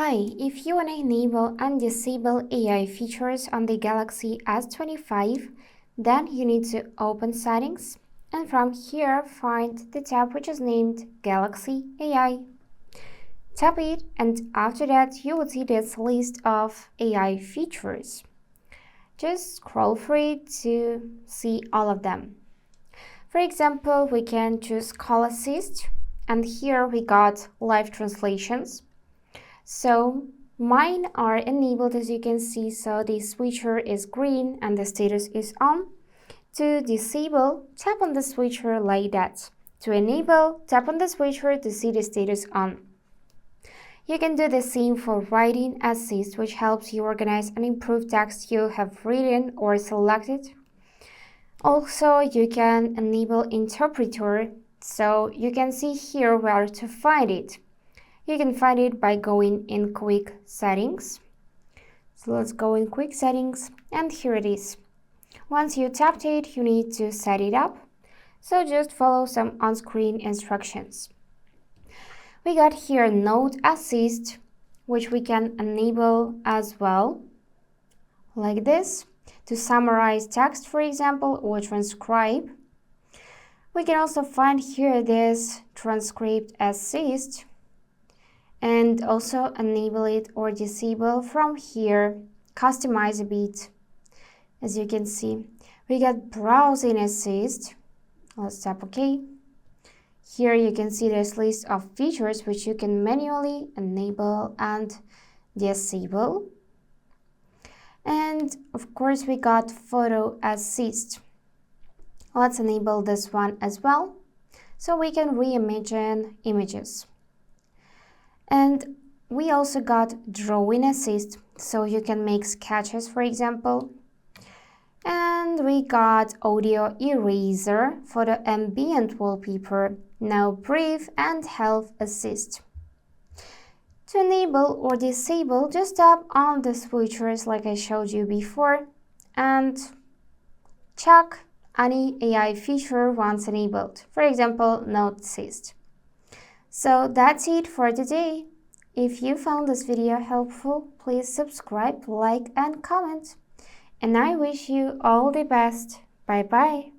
Hi, if you want to enable and disable AI features on the Galaxy S25, then you need to open Settings and from here find the tab which is named Galaxy AI. Tap it and after that you will see this list of AI features. Just scroll through it to see all of them. For example, we can choose Call Assist and here we got live translations. So mine are enabled as you can see, so the switcher is green and the status is on. To disable, tap on the switcher like that. To enable, tap on the switcher to see the status on. You can do the same for Writing Assist, which helps you organize and improve text you have written or selected. Also, you can enable Interpreter, so you can see here where to find it. You can find it by going in Quick Settings. So let's go in Quick Settings and here it is. Once you tapped it, you need to set it up. So just follow some on-screen instructions. We got here Note Assist, which we can enable as well, like this, to summarize text, for example, or transcribe. We can also find here this Transcript Assist, and also enable it or disable from here, customize a bit. As you can see, we got Browsing Assist. Let's tap OK. Here you can see this list of features which you can manually enable and disable. And of course we got Photo Assist. Let's enable this one as well, so we can reimagine images. And we also got Drawing Assist, so you can make sketches, for example. And we got Audio Eraser for the ambient wallpaper, Now Breathe and Health Assist. To enable or disable, just tap on the switchers like I showed you before and check any AI feature once enabled, for example, Note Assist. So that's it for today. If you found this video helpful, please subscribe, like and comment. And I wish you all the best. Bye bye.